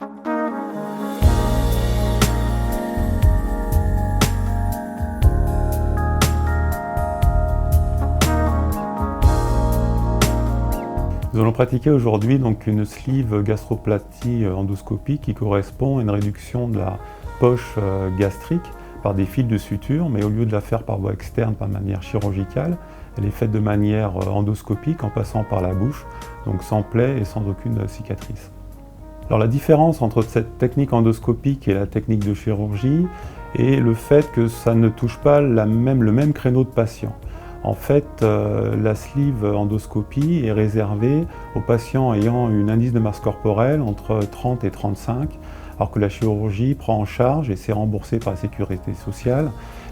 Nous allons pratiquer aujourd'hui donc une sleeve gastroplastie endoscopique qui correspond à une réduction de la poche gastrique par des fils de suture, mais au lieu de la faire par voie externe, par manière chirurgicale, elle est faite de manière endoscopique en passant par la bouche, donc sans plaie et sans aucune cicatrice. Alors la différence entre cette technique endoscopique et la technique de chirurgie est le fait que ça ne touche pas le même créneau de patient. En fait, la sleeve endoscopie est réservée aux patients ayant un indice de masse corporelle entre 30 et 35, alors que la chirurgie prend en charge, et c'est remboursé par la sécurité sociale,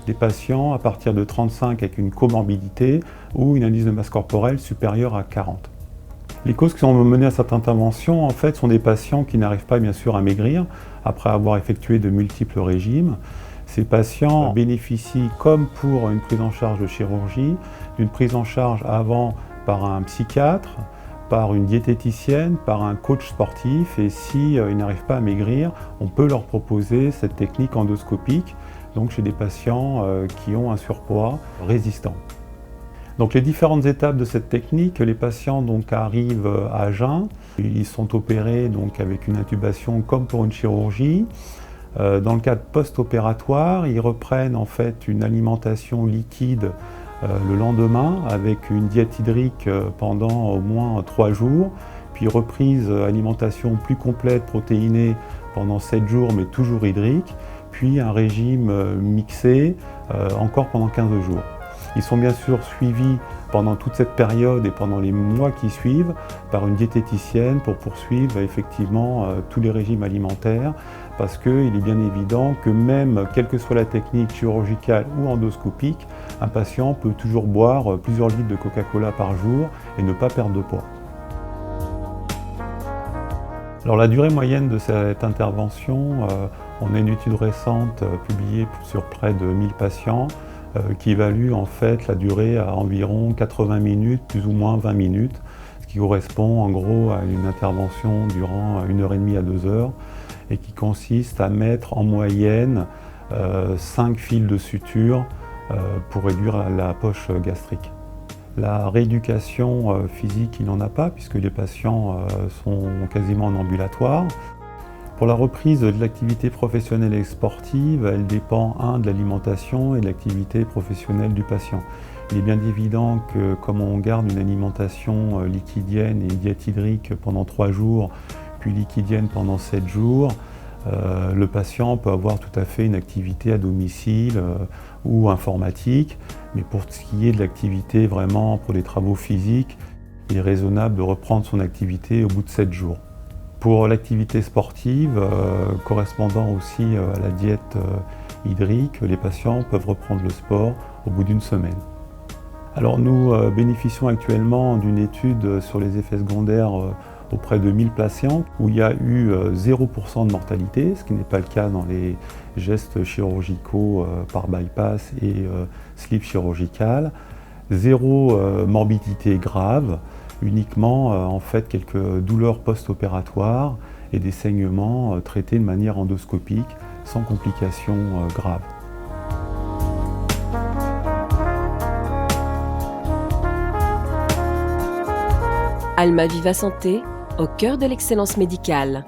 les patients à partir de 35 avec une comorbidité ou un indice de masse corporelle supérieur à 40. Les causes qui ont mené à cette intervention, en fait, sont des patients qui n'arrivent pas, bien sûr, à maigrir après avoir effectué de multiples régimes. Ces patients bénéficient, comme pour une prise en charge de chirurgie, d'une prise en charge avant par un psychiatre, par une diététicienne, par un coach sportif, et si ils n'arrivent pas à maigrir, on peut leur proposer cette technique endoscopique, donc chez des patients qui ont un surpoids résistant. Donc les différentes étapes de cette technique, les patients donc arrivent à jeun, ils sont opérés donc avec une intubation comme pour une chirurgie. Dans le cadre post-opératoire, ils reprennent en fait une alimentation liquide le lendemain avec une diète hydrique pendant au moins 3 jours, puis reprise alimentation plus complète, protéinée pendant 7 jours mais toujours hydrique, puis un régime mixé encore pendant 15 jours. Ils sont bien sûr suivis pendant toute cette période et pendant les mois qui suivent par une diététicienne pour poursuivre effectivement tous les régimes alimentaires, parce qu'il est bien évident que même quelle que soit la technique chirurgicale ou endoscopique, un patient peut toujours boire plusieurs litres de Coca-Cola par jour et ne pas perdre de poids. Alors la durée moyenne de cette intervention, on a une étude récente publiée sur près de 1000 patients qui évalue en fait la durée à environ 80 minutes, plus ou moins 20 minutes, ce qui correspond en gros à une intervention durant 1h30 à 2 heures et qui consiste à mettre en moyenne 5 fils de suture pour réduire la poche gastrique. La rééducation physique, il n'en a pas puisque les patients sont quasiment en ambulatoire. Pour la reprise de l'activité professionnelle et sportive, elle dépend de l'alimentation et de l'activité professionnelle du patient. Il est bien évident que comme on garde une alimentation liquidienne et une diète hydrique pendant 3 jours, puis liquidienne pendant 7 jours, le patient peut avoir tout à fait une activité à domicile ou informatique, mais pour ce qui est de l'activité vraiment pour les travaux physiques, il est raisonnable de reprendre son activité au bout de 7 jours. Pour l'activité sportive, correspondant aussi à la diète hydrique, les patients peuvent reprendre le sport au bout d'une semaine. Alors nous bénéficions actuellement d'une étude sur les effets secondaires auprès de 1000 patients où il y a eu 0% de mortalité, ce qui n'est pas le cas dans les gestes chirurgicaux par bypass et sleeve chirurgicale, 0 morbidité grave, uniquement en fait quelques douleurs post-opératoires et des saignements traités de manière endoscopique sans complications graves. Alma Viva Santé, au cœur de l'excellence médicale.